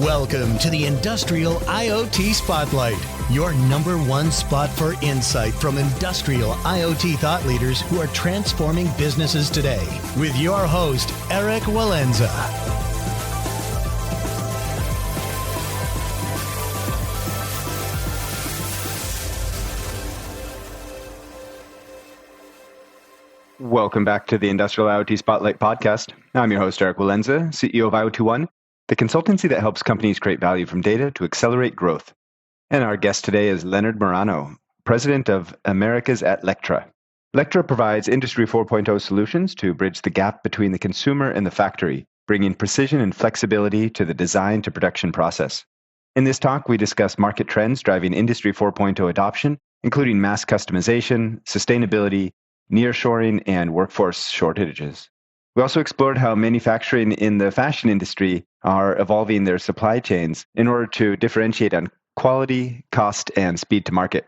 Welcome to the Industrial IoT Spotlight, your number one spot for insight from industrial IoT thought leaders who are transforming businesses today. With your host, Eric Walenza. Welcome back to the Industrial IoT Spotlight podcast. I'm your host, Eric Walenza, CEO of IoT One, the consultancy that helps companies create value from data to accelerate growth. And our guest today is Leonard Marano, President of Americas at Lectra. Lectra provides Industry 4.0 solutions to bridge the gap between the consumer and the factory, bringing precision and flexibility to the design to production process. In this talk, we discuss market trends driving Industry 4.0 adoption, including mass customization, sustainability, nearshoring, and workforce shortages. We also explored how manufacturing in the fashion industry are evolving their supply chains in order to differentiate on quality, cost, and speed to market.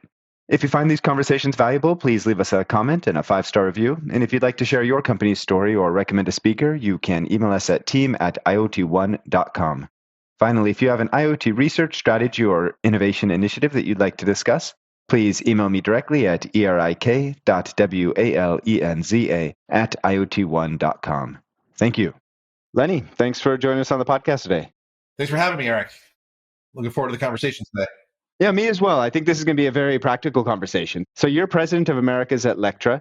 If you find these conversations valuable, please leave us a comment and a 5-star review. And if you'd like to share your company's story or recommend a speaker, you can email us at team@iot1.com. Finally, if you have an IoT research strategy or innovation initiative that you'd like to discuss, please email me directly at erik.walenza@iot1.com. Thank you. Lenny, thanks for joining us on the podcast today. Thanks for having me, Eric. Looking forward to the conversation today. Yeah, me as well. I think this is going to be a very practical conversation. So you're president of Americas at Lectra.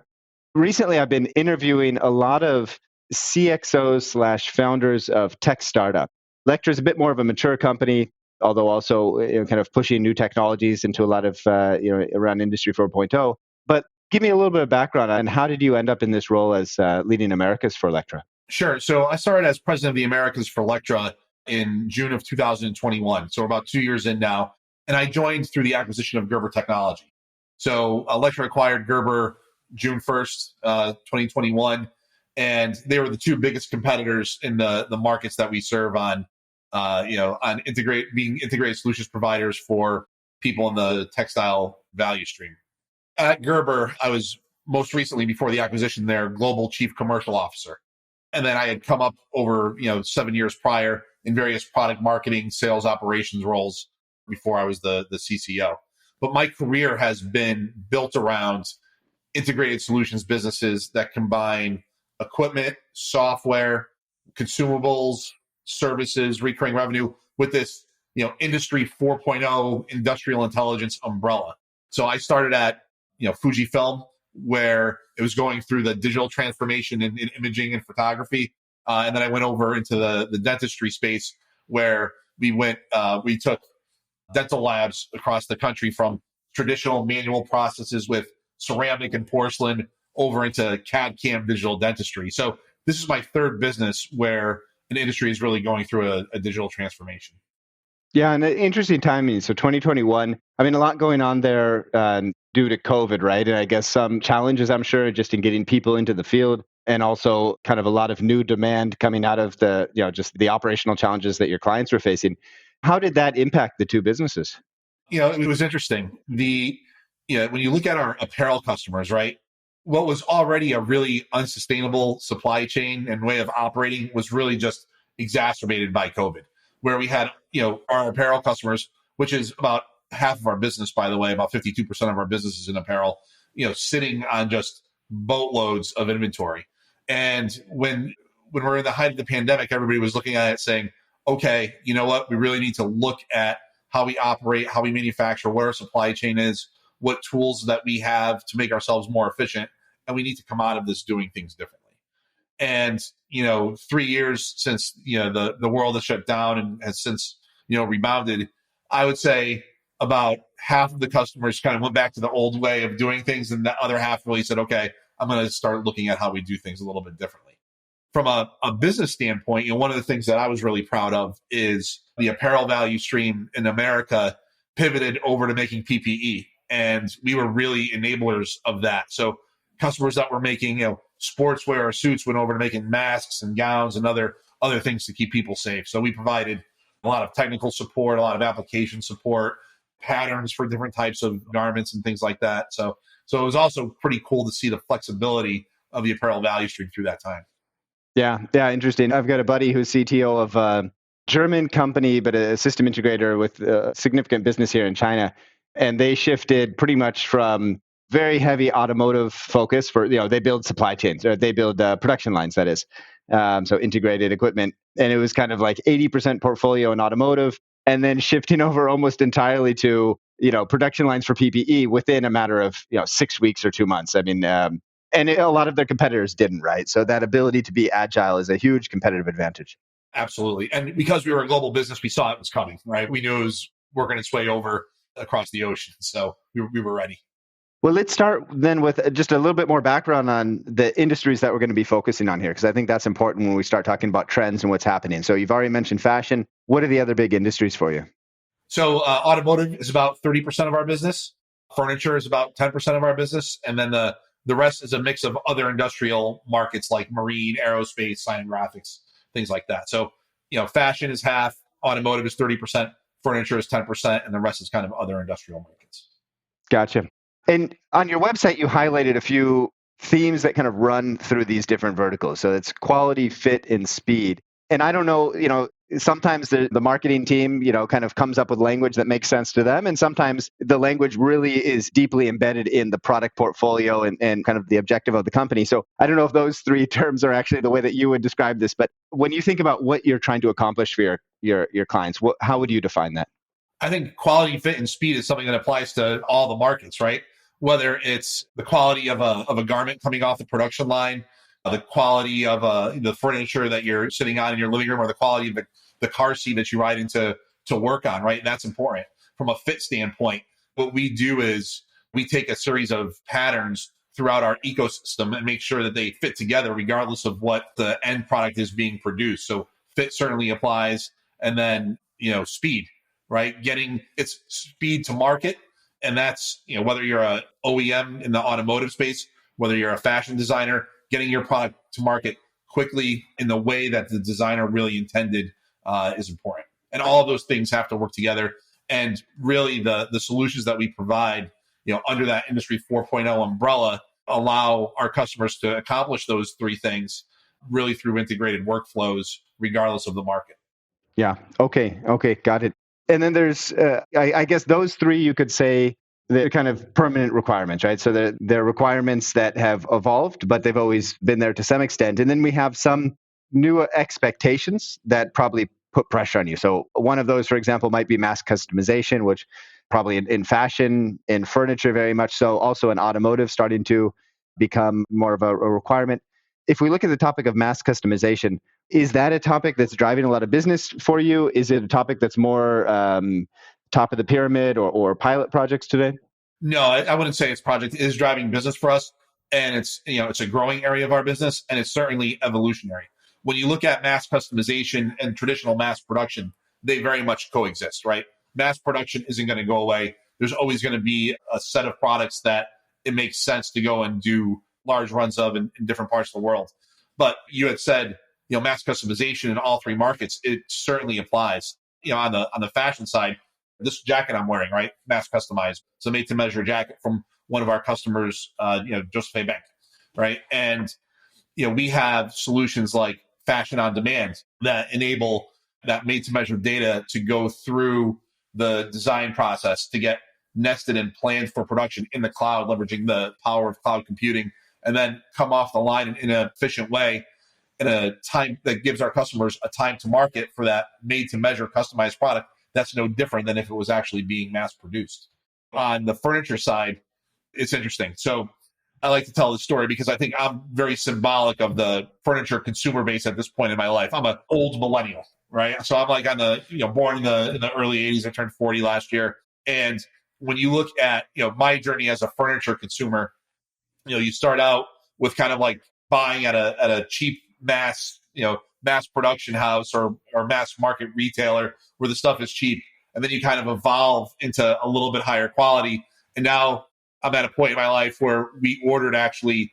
Recently, I've been interviewing a lot of CXOs/founders of tech startup. Lectra is a bit more of a mature company, although also kind of pushing new technologies into a lot of around Industry 4.0. But give me a little bit of background on how did you end up in this role as leading Americas for Lectra? Sure. So I started as president of the Americas for Lectra in June of 2021. So we're about 2 years in now. And I joined through the acquisition of Gerber Technology. So Lectra acquired Gerber June 1st, 2021. And they were the two biggest competitors in the markets that we serve on being integrated solutions providers for people in the textile value stream. At Gerber, I was most recently, before the acquisition, their global chief commercial officer. And then I had come up over 7 years prior in various product marketing, sales operations roles before I was the CCO. But my career has been built around integrated solutions businesses that combine equipment, software, consumables, services, recurring revenue with this, Industry 4.0 industrial intelligence umbrella. So I started at, Fujifilm, where it was going through the digital transformation in imaging and photography. And then I went over into the dentistry space where we took dental labs across the country from traditional manual processes with ceramic and porcelain over into CAD/CAM digital dentistry. So this is my third business where an industry is really going through a digital transformation. Yeah, and interesting timing. So 2021, a lot going on there due to COVID, right? And I guess some challenges, I'm sure, just in getting people into the field, and also kind of a lot of new demand coming out of just the operational challenges that your clients were facing. How did that impact the two businesses? It was interesting. When you look at our apparel customers, right? What was already a really unsustainable supply chain and way of operating was really just exacerbated by COVID, where we had, our apparel customers, which is about half of our business, by the way, about 52% of our business is in apparel, sitting on just boatloads of inventory. And when we're in the height of the pandemic, everybody was looking at it saying, okay, you know what? We really need to look at how we operate, how we manufacture, what our supply chain is, what tools that we have to make ourselves more efficient. And we need to come out of this doing things differently. And, 3 years since, the world has shut down and has since, rebounded, I would say about half of the customers kind of went back to the old way of doing things. And the other half really said, okay, I'm going to start looking at how we do things a little bit differently. From a business standpoint, one of the things that I was really proud of is the apparel value stream in America pivoted over to making PPE. And we were really enablers of that. So customers that were making, sportswear or suits went over to making masks and gowns and other things to keep people safe. So we provided a lot of technical support, a lot of application support, patterns for different types of garments and things like that. So it was also pretty cool to see the flexibility of the apparel value stream through that time. Yeah, interesting. I've got a buddy who's CTO of German company, but a system integrator with a significant business here in China. And they shifted pretty much from very heavy automotive focus for, they build supply chains, or they build production lines, that is. So integrated equipment. And it was kind of like 80% portfolio in automotive, and then shifting over almost entirely to, production lines for PPE within a matter of, 6 weeks or 2 months. I mean, a lot of their competitors didn't, right? So that ability to be agile is a huge competitive advantage. Absolutely. And because we were a global business, we saw it was coming, right? We knew it was working its way over across the ocean. So we were ready. Well, let's start then with just a little bit more background on the industries that we're going to be focusing on here, because I think that's important when we start talking about trends and what's happening. So you've already mentioned fashion. What are the other big industries for you? So automotive is about 30% of our business. Furniture is about 10% of our business. And then the rest is a mix of other industrial markets like marine, aerospace, science and graphics, things like that. So, fashion is half, automotive is 30%, furniture is 10%, and the rest is kind of other industrial markets. Gotcha. And on your website, you highlighted a few themes that kind of run through these different verticals. So it's quality, fit, and speed. And I don't know, sometimes the marketing team, kind of comes up with language that makes sense to them. And sometimes the language really is deeply embedded in the product portfolio and kind of the objective of the company. So I don't know if those three terms are actually the way that you would describe this, but when you think about what you're trying to accomplish for your clients, how would you define that? I think quality, fit, and speed is something that applies to all the markets, right? Whether it's the quality of a garment coming off the production line, the quality of the furniture that you're sitting on in your living room, or the quality of the car seat that you ride into to work on, right? And that's important. From a fit standpoint, what we do is we take a series of patterns throughout our ecosystem and make sure that they fit together regardless of what the end product is being produced. So fit certainly applies. And then, speed, right? Getting its speed to market. And that's, whether you're a OEM in the automotive space, whether you're a fashion designer, getting your product to market quickly in the way that the designer really intended is important. And all of those things have to work together. And really the solutions that we provide, under that Industry 4.0 umbrella, allow our customers to accomplish those three things really through integrated workflows, regardless of the market. Yeah. Okay. Got it. And then there's, I guess those three, you could say they're kind of permanent requirements, right? So they're requirements that have evolved, but they've always been there to some extent. And then we have some new expectations that probably put pressure on you. So one of those, for example, might be mass customization, which probably in fashion, in furniture, very much so. Also in automotive, starting to become more of a requirement. If we look at the topic of mass customization, is that a topic that's driving a lot of business for you? Is it a topic that's more top of the pyramid or pilot projects today? No, I wouldn't say it's project. It is driving business for us. And it's a growing area of our business, and it's certainly evolutionary. When you look at mass customization and traditional mass production, they very much coexist, right? Mass production isn't going to go away. There's always going to be a set of products that it makes sense to go and do large runs of in different parts of the world. But you had said, mass customization in all three markets, it certainly applies. On the fashion side, this jacket I'm wearing, right, mass customized. It's a made to measure jacket from one of our customers, Joseph A. Bank, right? And, we have solutions like Fashion on Demand that enable that made to measure data to go through the design process to get nested and planned for production in the cloud, leveraging the power of cloud computing, and then come off the line in an efficient way in a time that gives our customers a time to market for that made to measure customized product. That's no different than if it was actually being mass produced. On the furniture side, it's interesting. So I like to tell this story because I think I'm very symbolic of the furniture consumer base at this point in my life. I'm an old millennial, right? So I'm like on the, born in the early 80s. I turned 40 last year. And when you look at, my journey as a furniture consumer, you start out with kind of like buying at a cheap mass production house or mass market retailer where the stuff is cheap. And then you kind of evolve into a little bit higher quality. And now I'm at a point in my life where we ordered actually,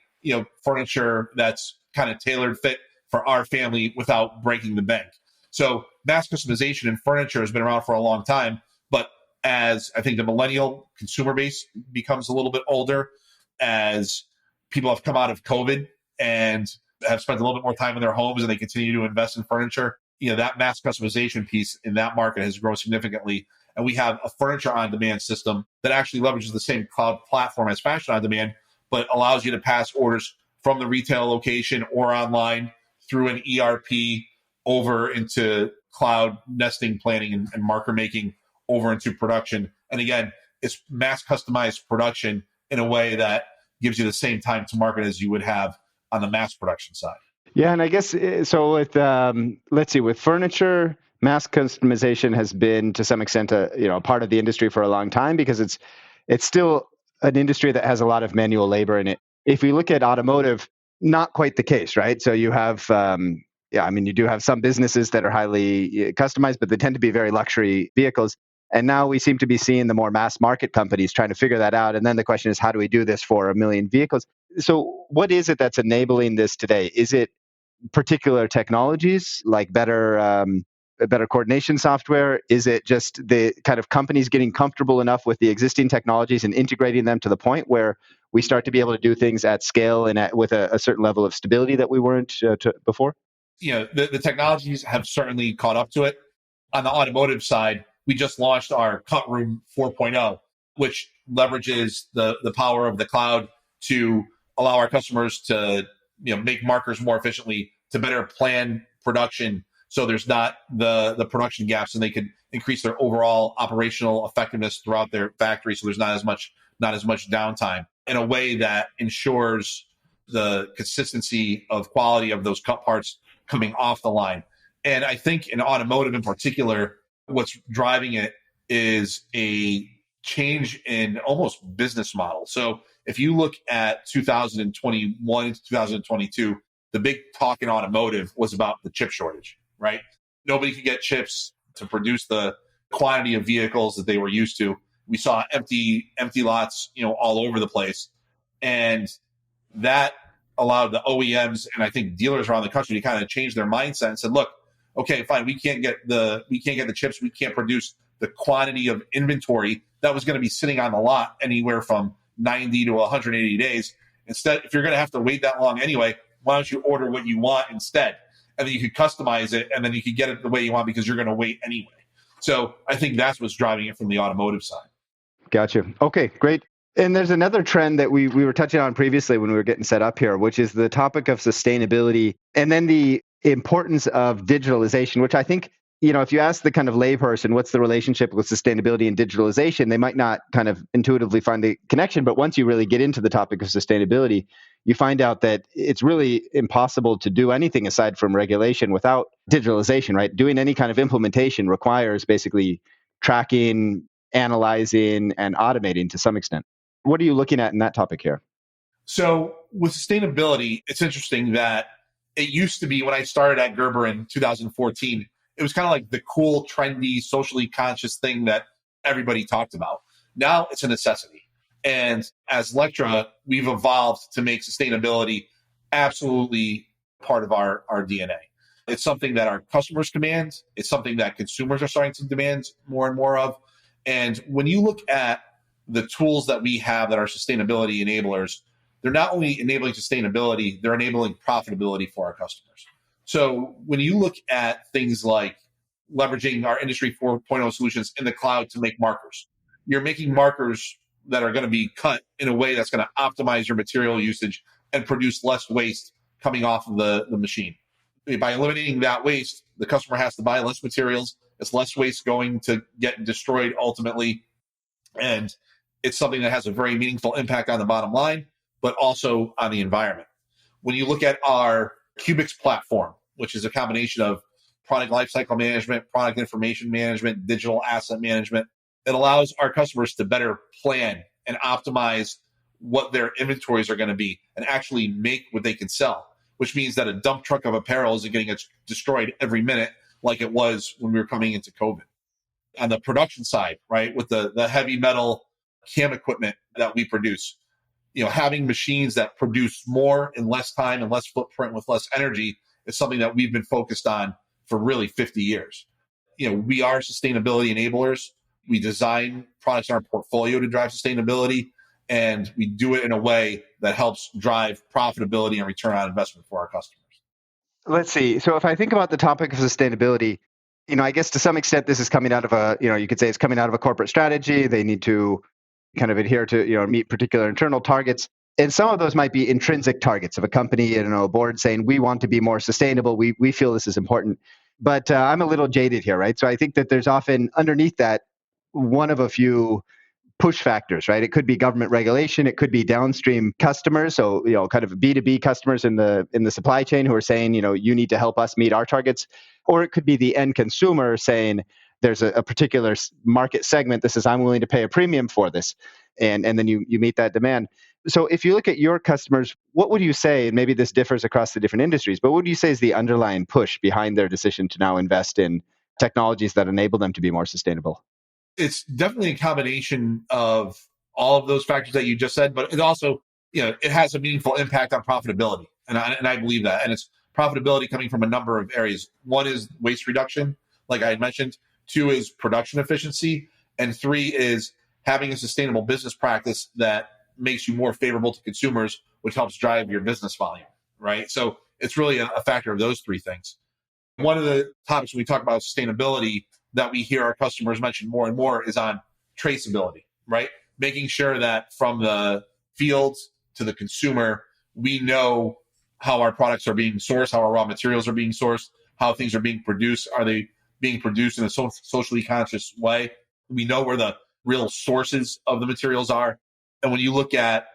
furniture that's kind of tailored fit for our family without breaking the bank. So mass customization in furniture has been around for a long time. But as I think the millennial consumer base becomes a little bit older, as people have come out of COVID and have spent a little bit more time in their homes and they continue to invest in furniture, that mass customization piece in that market has grown significantly. And we have a furniture on demand system that actually leverages the same cloud platform as fashion on demand, but allows you to pass orders from the retail location or online through an ERP over into cloud nesting, planning, and marker making over into production. And again, it's mass customized production in a way that gives you the same time to market as you would have on the mass production side. Yeah, and I guess so. With let's see, with furniture, mass customization has been to some extent a part of the industry for a long time because it's still an industry that has a lot of manual labor in it. If we look at automotive, not quite the case, right? So you have you do have some businesses that are highly customized, but they tend to be very luxury vehicles. And now we seem to be seeing the more mass market companies trying to figure that out. And then the question is, how do we do this for 1 million vehicles? So what is it that's enabling this today? Is it particular technologies like better coordination software? Is it just the kind of companies getting comfortable enough with the existing technologies and integrating them to the point where we start to be able to do things at scale and with a certain level of stability that we weren't before? The technologies have certainly caught up to it. On the automotive side, we just launched our Cut Room 4.0, which leverages the power of the cloud to allow our customers to make markers more efficiently, to better plan production, so there's not the production gaps, and they could increase their overall operational effectiveness throughout their factory, so there's not as much downtime, in a way that ensures the consistency of quality of those cut parts coming off the line. And I think in automotive in particular, what's driving it is a change in almost business model. So if you look at 2021 to 2022, the big talk in automotive was about the chip shortage, right? Nobody could get chips to produce the quantity of vehicles that they were used to. We saw empty lots, all over the place. And that allowed the OEMs and I think dealers around the country to kind of change their mindset and said, look, okay, fine, we can't get the chips, we can't produce the quantity of inventory that was going to be sitting on the lot anywhere from 90 to 180 days. Instead, if you're going to have to wait that long anyway, why don't you order what you want instead? And then you could customize it, and then you could get it the way you want because you're going to wait anyway. So I think that's what's driving it from the automotive side. Gotcha. Okay, great. And there's another trend that we were touching on previously when we were getting set up here, which is the topic of sustainability, and then the importance of digitalization, which I think, if you ask the kind of layperson, what's the relationship with sustainability and digitalization, they might not kind of intuitively find the connection. But once you really get into the topic of sustainability, you find out that it's really impossible to do anything aside from regulation without digitalization, right? Doing any kind of implementation requires basically tracking, analyzing, and automating to some extent. What are you looking at in that topic here? So with sustainability, it's interesting that it used to be, when I started at Gerber in 2014, it was kind of like the cool, trendy, socially conscious thing that everybody talked about. Now it's a necessity. And as Lectra, we've evolved to make sustainability absolutely part of our DNA. It's something that our customers demand. It's something that consumers are starting to demand more and more of. And when you look at the tools that we have that are sustainability enablers, they're not only enabling sustainability, they're enabling profitability for our customers. So when you look at things like leveraging our Industry 4.0 solutions in the cloud to make markers, you're making markers that are going to be cut in a way that's going to optimize your material usage and produce less waste coming off of the machine. By eliminating that waste, the customer has to buy less materials. It's less waste going to get destroyed ultimately. And it's something that has a very meaningful impact on the bottom line, but also on the environment. When you look at our Cubics platform, which is a combination of product lifecycle management, product information management, digital asset management, it allows our customers to better plan and optimize what their inventories are going to be and actually make what they can sell, which means that a dump truck of apparel isn't getting destroyed every minute like it was when we were coming into COVID. On the production side, right, with the heavy metal cam equipment that we produce, having machines that produce more in less time and less footprint with less energy is something that we've been focused on for really 50 years. We are sustainability enablers. We design products in our portfolio to drive sustainability, and we do it in a way that helps drive profitability and return on investment for our customers. Let's see. So if I think about the topic of sustainability, I guess to some extent this is coming out of you could say it's coming out of a corporate strategy. They need to kind of adhere to, meet particular internal targets. And some of those might be intrinsic targets of a company, a board saying, we want to be more sustainable. We feel this is important. But I'm a little jaded here, right? So I think that there's often underneath that one of a few push factors, right? It could be government regulation, it could be downstream customers, so kind of B2B customers in the supply chain who are saying, you need to help us meet our targets, or it could be the end consumer saying there's a particular market segment that says I'm willing to pay a premium for this, and then you meet that demand. So if you look at your customers, what would you say, and maybe this differs across the different industries, but what would you say is the underlying push behind their decision to now invest in technologies that enable them to be more sustainable? It's definitely a combination of all of those factors that you just said, but it also, it has a meaningful impact on profitability. And I believe that. And it's profitability coming from a number of areas. One is waste reduction, like I had mentioned. Two is production efficiency. And three is having a sustainable business practice that makes you more favorable to consumers, which helps drive your business volume, right? So it's really a factor of those three things. One of the topics when we talk about sustainability that we hear our customers mention more and more is on traceability, right? Making sure that from the fields to the consumer, we know how our products are being sourced, how our raw materials are being sourced, how things are being produced. Are they being produced in a socially conscious way? We know where the real sources of the materials are. And when you look at,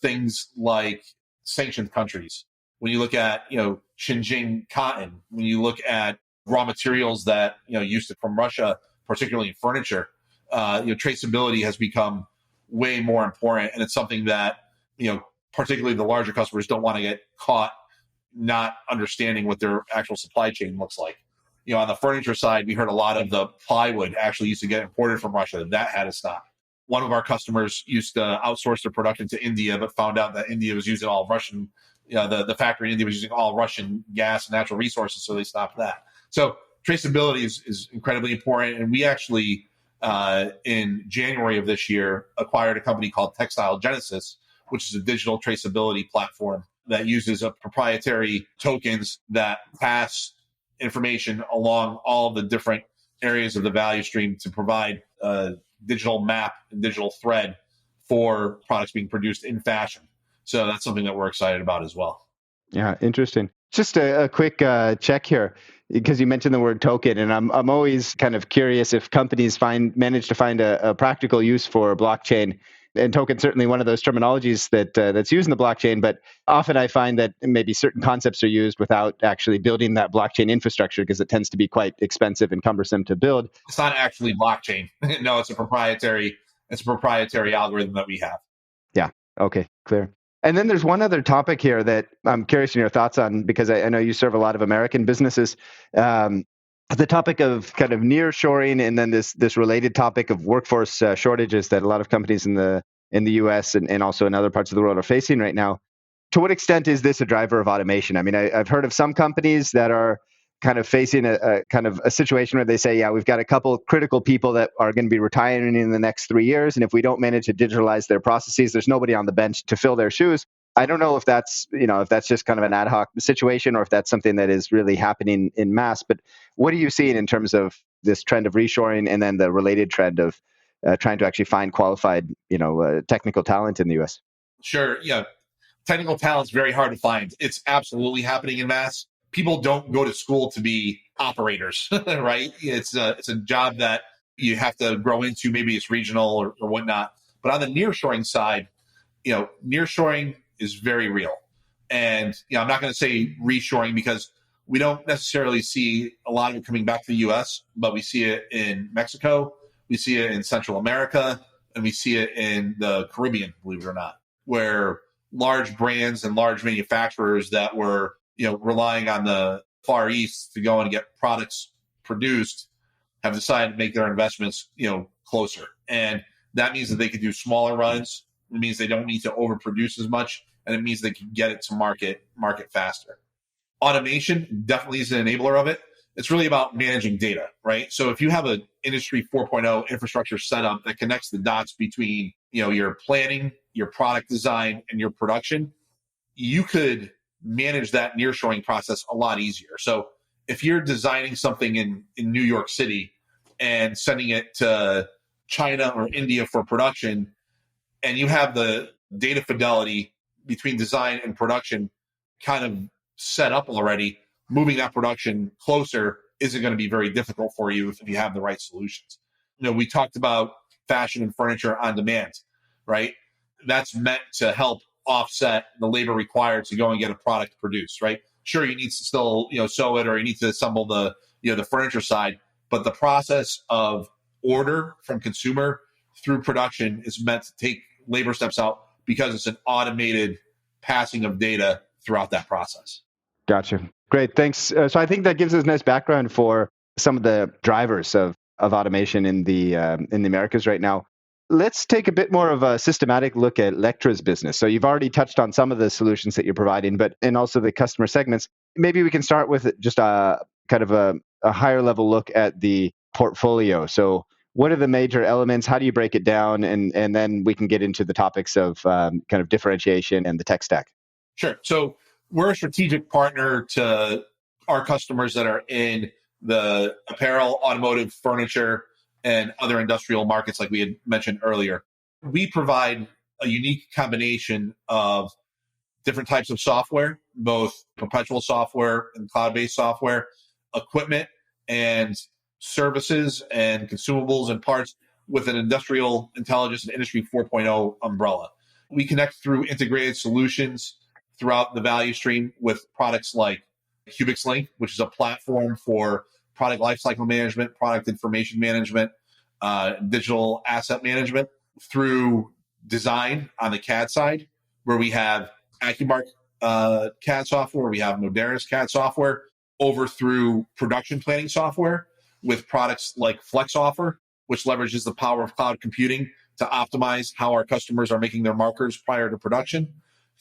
things like sanctioned countries, when you look at, Xinjiang cotton, when you look at raw materials that, used from Russia, particularly in furniture, traceability has become way more important. And it's something that, particularly the larger customers don't want to get caught not understanding what their actual supply chain looks like. On the furniture side, we heard a lot of the plywood actually used to get imported from Russia. That had to stop. One of our customers used to outsource their production to India, but found out that India was using all Russian, the factory in India was using all Russian gas and natural resources, so they stopped that. So traceability is incredibly important. And we actually, in January of this year, acquired a company called Textile Genesis, which is a digital traceability platform that uses a proprietary tokens that pass information along all of the different areas of the value stream to provide a digital map and digital thread for products being produced in fashion. So that's something that we're excited about as well. Yeah, interesting. Just a quick check here, because you mentioned the word token, and I'm always kind of curious if companies manage to find a practical use for blockchain. And token certainly one of those terminologies that's used in the blockchain, but often I find that maybe certain concepts are used without actually building that blockchain infrastructure, because it tends to be quite expensive and cumbersome to build. It's not actually blockchain. No, it's a proprietary algorithm that we have. Yeah. Okay. Clear. And then there's one other topic here that I'm curious in your thoughts on, because I know you serve a lot of American businesses. The topic of kind of nearshoring, and then this related topic of workforce shortages that a lot of companies in the U.S. and also in other parts of the world are facing right now. To what extent is this a driver of automation? I mean, I've heard of some companies that are kind of facing a kind of a situation where they say, yeah, we've got a couple critical people that are going to be retiring in the next 3 years, and if we don't manage to digitalize their processes, there's nobody on the bench to fill their shoes. I don't know if that's just kind of an ad hoc situation, or if that's something that is really happening in mass. But what are you seeing in terms of this trend of reshoring, and then the related trend of trying to actually find qualified, technical talent in the U.S.? Sure. Yeah. Technical talent's very hard to find. It's absolutely happening in mass. People don't go to school to be operators, right? It's a job that you have to grow into. Maybe it's regional or whatnot. But on the nearshoring side, nearshoring is very real. And I'm not going to say reshoring, because we don't necessarily see a lot of it coming back to the U.S., but we see it in Mexico, we see it in Central America, and we see it in the Caribbean, believe it or not, where large brands and large manufacturers that were relying on the Far East to go and get products produced have decided to make their investments, closer. And that means that they can do smaller runs. It means they don't need to overproduce as much, and it means they can get it to market faster. Automation definitely is an enabler of it. It's really about managing data, right? So if you have an industry 4.0 infrastructure setup that connects the dots between, your planning, your product design, and your production, you could manage that nearshoring process a lot easier. So if you're designing something in New York City and sending it to China or India for production, and you have the data fidelity between design and production kind of set up already, moving that production closer isn't going to be very difficult for you if you have the right solutions. We talked about fashion and furniture on demand, right? That's meant to help offset the labor required to go and get a product produced, right? Sure, you need to still, sew it, or you need to assemble the furniture side, but the process of order from consumer through production is meant to take labor steps out because it's an automated passing of data throughout that process. Gotcha. Great. Thanks. So I think that gives us a nice background for some of the drivers of automation in the Americas right now. Let's take a bit more of a systematic look at Lectra's business. So you've already touched on some of the solutions that you're providing, and also the customer segments. Maybe we can start with just a kind of a higher level look at the portfolio. So what are the major elements? How do you break it down? And then we can get into the topics of kind of differentiation and the tech stack. Sure. So we're a strategic partner to our customers that are in the apparel, automotive, furniture, and other industrial markets like we had mentioned earlier. We provide a unique combination of different types of software, both perpetual software and cloud-based software, equipment and services and consumables and parts with an industrial intelligence and industry 4.0 umbrella. We connect through integrated solutions throughout the value stream with products like Cubics Link, which is a platform for product lifecycle management, product information management, digital asset management, through design on the CAD side, where we have AccuMark CAD software, we have Moderna's CAD software, over through production planning software with products like FlexOffer, which leverages the power of cloud computing to optimize how our customers are making their markers prior to production,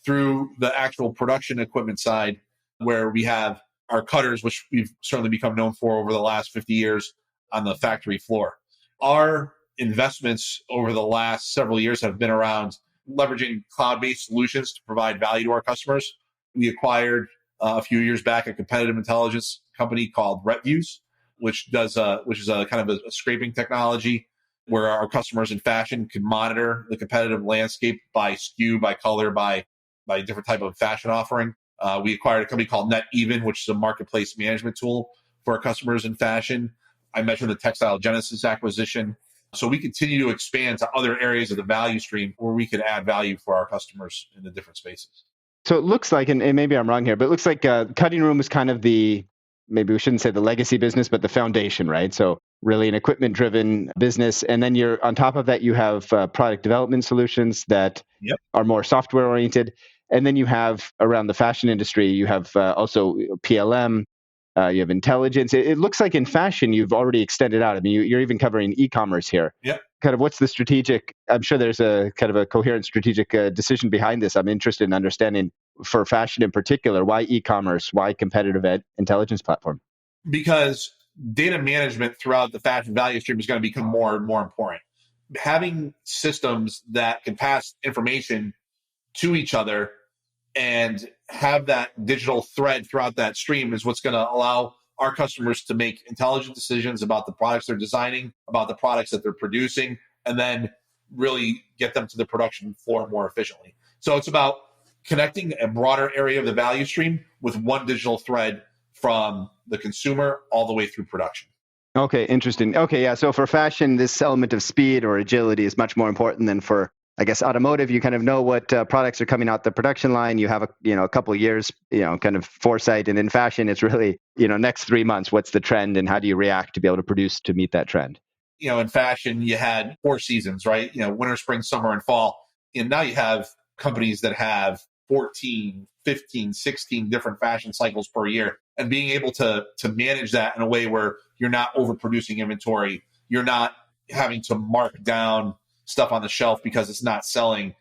through the actual production equipment side, where we have our cutters, which we've certainly become known for over the last 50 years on the factory floor. Our investments over the last several years have been around leveraging cloud-based solutions to provide value to our customers. We acquired a few years back a competitive intelligence company called RepViews, which is a kind of a scraping technology where our customers in fashion can monitor the competitive landscape by SKU, by color, by different type of fashion offering. We acquired a company called NetEven, which is a marketplace management tool for our customers in fashion. I mentioned the Textile Genesis acquisition. So we continue to expand to other areas of the value stream where we could add value for our customers in the different spaces. So it looks like, and maybe I'm wrong here, but it looks like cutting room is kind of maybe we shouldn't say the legacy business, but the foundation, right? So really an equipment-driven business. And then on top of that, you have product development solutions that are more software-oriented. And then you have around the fashion industry, you have also PLM, you have intelligence. It looks like in fashion, you've already extended out. I mean, you're even covering e-commerce here. Yep. Kind of what's the strategic, I'm sure there's a kind of a coherent strategic decision behind this. I'm interested in understanding for fashion in particular, why e-commerce, why competitive intelligence platform? Because data management throughout the fashion value stream is going to become more and more important. Having systems that can pass information to each other and have that digital thread throughout that stream is what's going to allow our customers to make intelligent decisions about the products they're designing, about the products that they're producing, and then really get them to the production floor more efficiently. So it's about connecting a broader area of the value stream with one digital thread from the consumer all the way through production. Okay, interesting. Okay, yeah. So for fashion, this element of speed or agility is much more important than for, I guess, automotive. You kind of know what products are coming out the production line. You have a couple of years, kind of foresight. And in fashion, it's really, next 3 months, what's the trend and how do you react to be able to produce to meet that trend? In fashion, you had 4 seasons, right? Winter, spring, summer, and fall. And now you have companies that have 14, 15, 16 different fashion cycles per year. And being able to manage that in a way where you're not overproducing inventory, you're not having to mark down stuff on the shelf because it's not selling.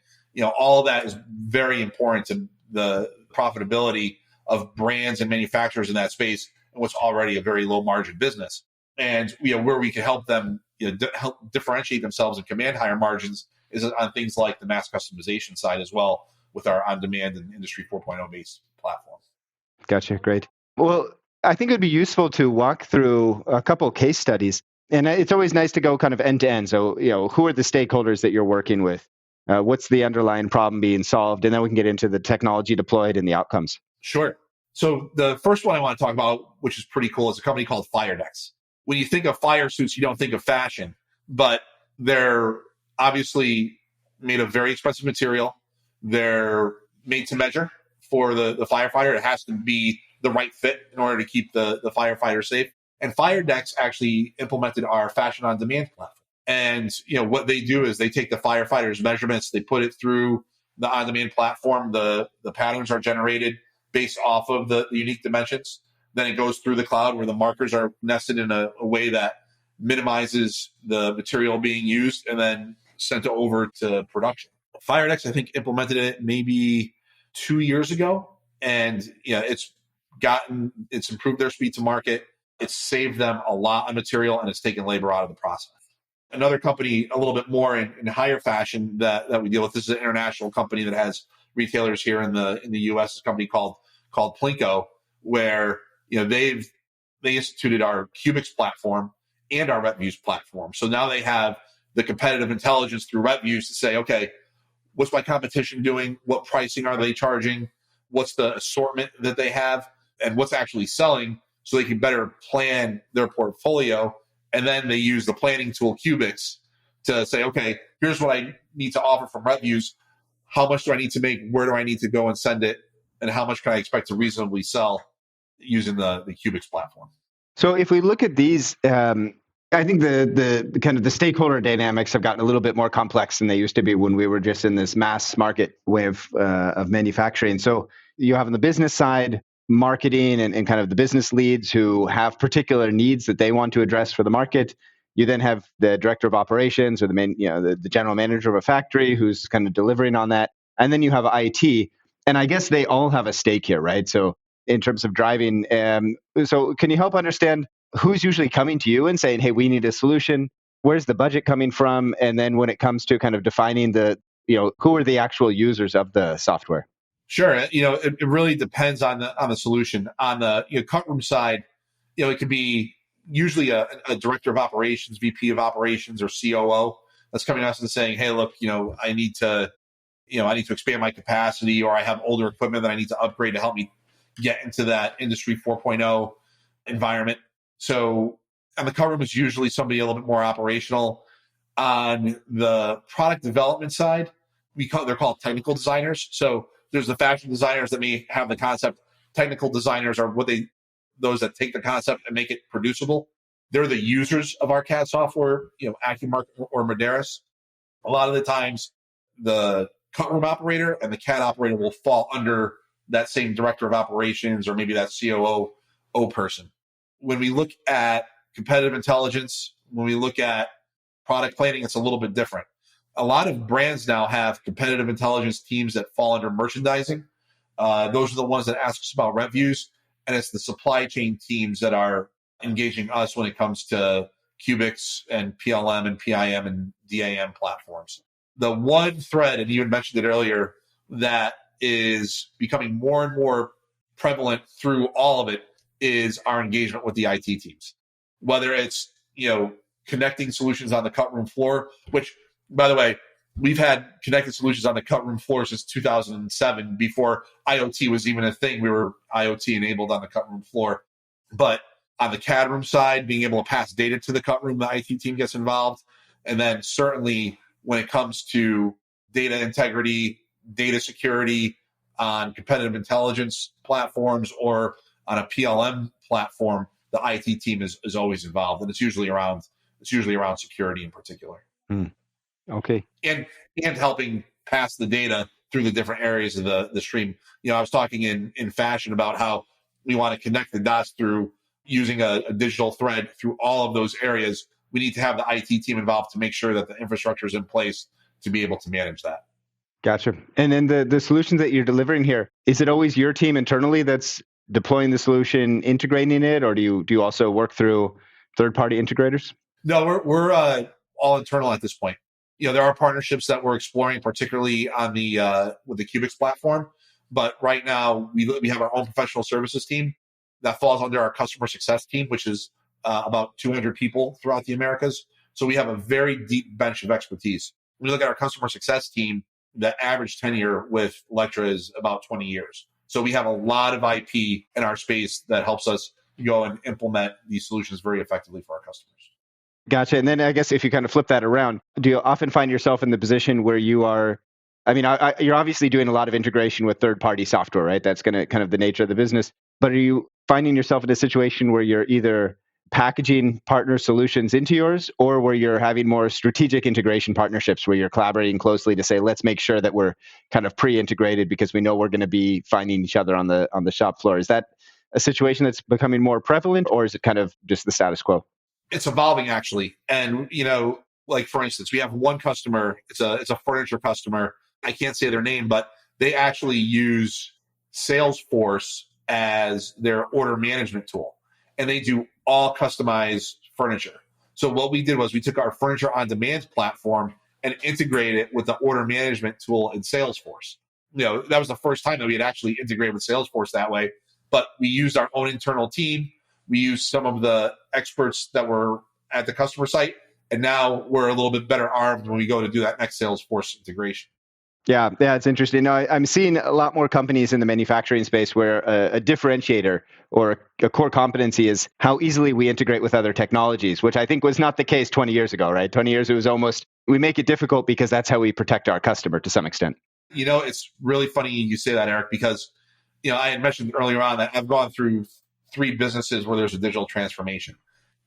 All of that is very important to the profitability of brands and manufacturers in that space, and what's already a very low margin business. And where we can help them help differentiate themselves and command higher margins is on things like the mass customization side as well, with our on-demand and Industry 4.0 based platform. Gotcha. Great. Well, I think it would be useful to walk through a couple of case studies. And it's always nice to go kind of end to end. So, who are the stakeholders that you're working with? What's the underlying problem being solved? And then we can get into the technology deployed and the outcomes. Sure. So the first one I want to talk about, which is pretty cool, is a company called FireDecks. When you think of fire suits, you don't think of fashion, but they're obviously made of very expensive material. They're made to measure for the firefighter. It has to be the right fit in order to keep the firefighter safe. And FireDecks actually implemented our fashion on demand platform. And what they do is they take the firefighter's measurements, they put it through the on demand platform. The patterns are generated based off of the unique dimensions. Then it goes through the cloud where the markers are nested in a way that minimizes the material being used and then sent over to production. FireDecks, I think, implemented it maybe 2 years ago. And it's improved their speed to market. It's saved them a lot of material and it's taken labor out of the process. Another company, a little bit more in higher fashion that we deal with, this is an international company that has retailers here in the US, is a company called Plinko, where they instituted our Cubics platform and our RepViews platform. So now they have the competitive intelligence through RepViews to say, okay, what's my competition doing? What pricing are they charging? What's the assortment that they have? And what's actually selling, so they can better plan their portfolio. And then they use the planning tool Cubics to say, okay, here's what I need to offer from RepViews. How much do I need to make? Where do I need to go and send it? And how much can I expect to reasonably sell using the Cubics platform? So if we look at these, I think the kind of the stakeholder dynamics have gotten a little bit more complex than they used to be when we were just in this mass market way of manufacturing. So you have on the business side, marketing and kind of the business leads who have particular needs that they want to address for the market. You then have the director of operations or the main, the general manager of a factory who's kind of delivering on that. And then you have IT. And I guess they all have a stake here, right? So in terms of driving, so can you help understand who's usually coming to you and saying, hey, we need a solution? Where's the budget coming from? And then when it comes to kind of defining who are the actual users of the software? Sure. It really depends on the solution. On the cut room side, it could be usually a director of operations, VP of operations, or COO that's coming to us and saying, hey, look, I need to expand my capacity, or I have older equipment that I need to upgrade to help me get into that Industry 4.0 environment. So on the cut room is usually somebody a little bit more operational. On the product development side, they're called technical designers. So there's the fashion designers that may have the concept. Technical designers are those that take the concept and make it producible. They're the users of our CAD software, AccuMark or Medeiros. A lot of the times, the cut room operator and the CAD operator will fall under that same director of operations or maybe that COO person. When we look at competitive intelligence, when we look at product planning, it's a little bit different. A lot of brands now have competitive intelligence teams that fall under merchandising. Those are the ones that ask us about RepViews, and it's the supply chain teams that are engaging us when it comes to Cubics and PLM and PIM and DAM platforms. The one thread, and you had mentioned it earlier, that is becoming more and more prevalent through all of it is our engagement with the IT teams. Whether it's, connecting solutions on the cut room floor, which, by the way, we've had connected solutions on the cut room floor since 2007. Before IoT was even a thing, we were IoT enabled on the cut room floor. But on the CAD room side, being able to pass data to the cut room, the IT team gets involved. And then certainly when it comes to data integrity, data security on competitive intelligence platforms or on a PLM platform, the IT team is always involved. And it's usually around security in particular. Okay. And helping pass the data through the different areas of the stream. I was talking in fashion about how we want to connect the dots through using a digital thread through all of those areas. We need to have the IT team involved to make sure that the infrastructure is in place to be able to manage that. Gotcha. And then the solutions that you're delivering here, is it always your team internally that's deploying the solution, integrating it, or do you also work through third-party integrators? No, we're all internal at this point. There are partnerships that we're exploring, particularly on the with the Cubics platform. But right now, we have our own professional services team that falls under our customer success team, which is about 200 people throughout the Americas. So we have a very deep bench of expertise. When we look at our customer success team, the average tenure with Lectra is about 20 years. So we have a lot of IP in our space that helps us go and implement these solutions very effectively for our customers. Gotcha. And then I guess if you kind of flip that around, do you often find yourself in the position where you are, you're obviously doing a lot of integration with third-party software, right? That's going to kind of the nature of the business. But are you finding yourself in a situation where you're either packaging partner solutions into yours, or where you're having more strategic integration partnerships where you're collaborating closely to say, let's make sure that we're kind of pre-integrated because we know we're going to be finding each other on the shop floor? Is that a situation that's becoming more prevalent, or is it kind of just the status quo? It's evolving, actually. And, like for instance, we have one customer, it's a furniture customer. I can't say their name, but they actually use Salesforce as their order management tool. And they do all customized furniture. So what we did was we took our furniture on demand platform and integrated it with the order management tool in Salesforce. That was the first time that we had actually integrated with Salesforce that way. But we used our own internal team. We used some of the experts that were at the customer site. And now we're a little bit better armed when we go to do that next Salesforce integration. Yeah, it's interesting. No, I'm seeing a lot more companies in the manufacturing space where a differentiator or a core competency is how easily we integrate with other technologies, which I think was not the case 20 years ago, right? 20 years, it was almost, we make it difficult because that's how we protect our customer to some extent. It's really funny you say that, Eric, because, I had mentioned earlier on that I've gone through 3 businesses where there's a digital transformation.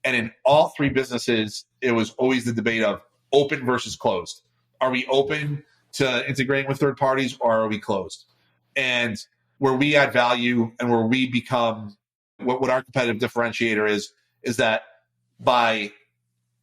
And in all 3 businesses, it was always the debate of open versus closed. Are we open to integrating with third parties, or are we closed? And where we add value and where we become what our competitive differentiator is that by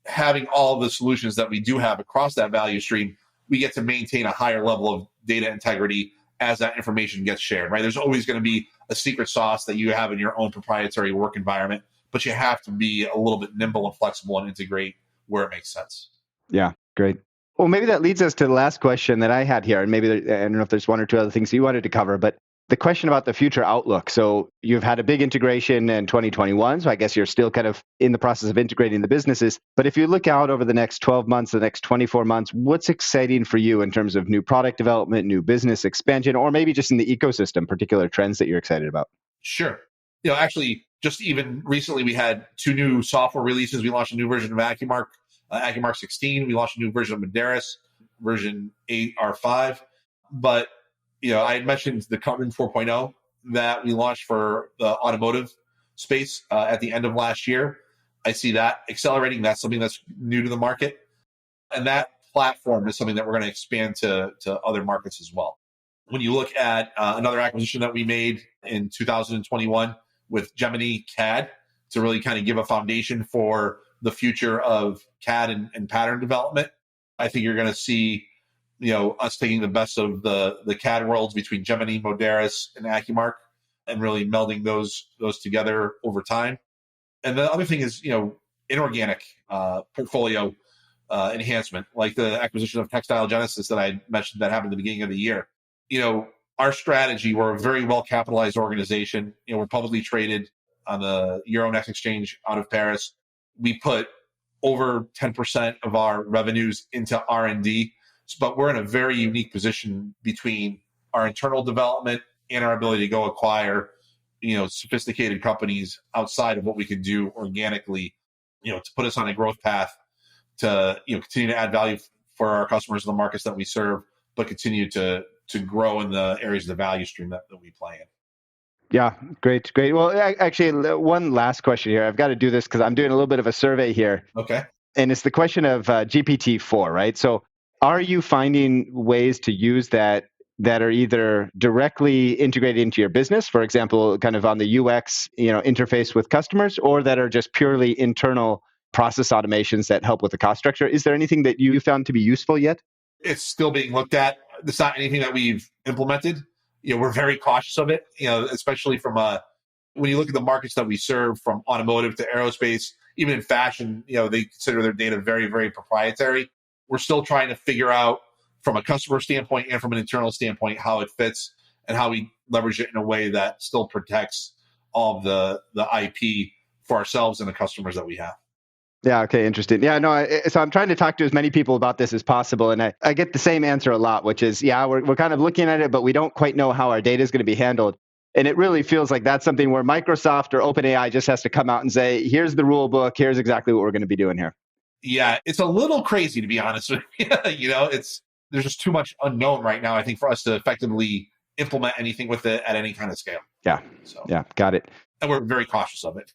having all of the solutions that we do have across that value stream, we get to maintain a higher level of data integrity as that information gets shared, right? There's always going to be a secret sauce that you have in your own proprietary work environment, but you have to be a little bit nimble and flexible and integrate where it makes sense. Yeah, great. Well, maybe that leads us to the last question that I had here. And maybe, I don't know if there's one or two other things you wanted to cover, but the question about the future outlook. So you've had a big integration in 2021. So I guess you're still kind of in the process of integrating the businesses. But if you look out over the next 12 months, the next 24 months, what's exciting for you in terms of new product development, new business expansion, or maybe just in the ecosystem, particular trends that you're excited about? Sure. Actually, just even recently, we had 2 new software releases. We launched a new version of AccuMark, AccuMark 16. We launched a new version of Medeiros, version 8R5. But I had mentioned the Kotlin 4.0 that we launched for the automotive space at the end of last year. I see that accelerating. That's something that's new to the market. And that platform is something that we're going to expand to other markets as well. When you look at another acquisition that we made in 2021 with Gemini CAD to really kind of give a foundation for the future of CAD and pattern development, I think you're going to see us taking the best of the CAD worlds between Gemini, Medeiros, and AccuMark, and really melding those together over time. And the other thing is, inorganic portfolio enhancement, like the acquisition of Textile Genesis that I mentioned that happened at the beginning of the year. Our strategy, we're a very well capitalized organization. We're publicly traded on the Euronext exchange out of Paris. We put over 10% of our revenues into R&D. But we're in a very unique position between our internal development and our ability to go acquire, sophisticated companies outside of what we can do organically, to put us on a growth path to, continue to add value for our customers in the markets that we serve, but continue to grow in the areas of the value stream that we play in. Yeah, great. Well, actually, one last question here. I've got to do this because I'm doing a little bit of a survey here. Okay. And it's the question of GPT-4, right? So are you finding ways to use that are either directly integrated into your business, for example, kind of on the UX, interface with customers, or that are just purely internal process automations that help with the cost structure? Is there anything that you found to be useful yet? It's still being looked at. It's not anything that we've implemented. We're very cautious of it, especially from when you look at the markets that we serve, from automotive to aerospace, even in fashion, they consider their data very, very proprietary. we're still trying to figure out from a customer standpoint and from an internal standpoint how it fits and how we leverage it in a way that still protects all of the IP for ourselves and the customers that we have. Yeah. Okay. Interesting. Yeah. No. So I'm trying to talk to as many people about this as possible, and I get the same answer a lot, which is, yeah, we're kind of looking at it, but we don't quite know how our data is going to be handled. And it really feels like that's something where Microsoft or OpenAI just has to come out and say, here's the rule book, here's exactly what we're going to be doing here. Yeah, it's a little crazy, to be honest with you. There's just too much unknown right now, I think, for us to effectively implement anything with it at any kind of scale. Yeah. So, yeah, got it. And we're very cautious of it.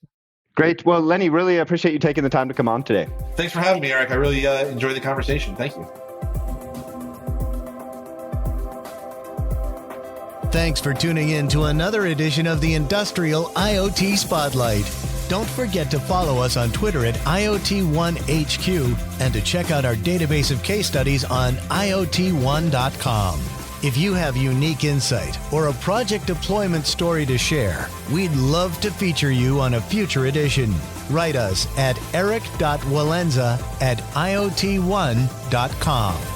Great. Well, Lenny, really appreciate you taking the time to come on today. Thanks for having me, Eric. I really enjoyed the conversation. Thank you. Thanks for tuning in to another edition of the Industrial IoT Spotlight. Don't forget to follow us on Twitter at IoT1HQ and to check out our database of case studies on IoT1.com. If you have unique insight or a project deployment story to share, we'd love to feature you on a future edition. Write us at eric.walenza@iot1.com.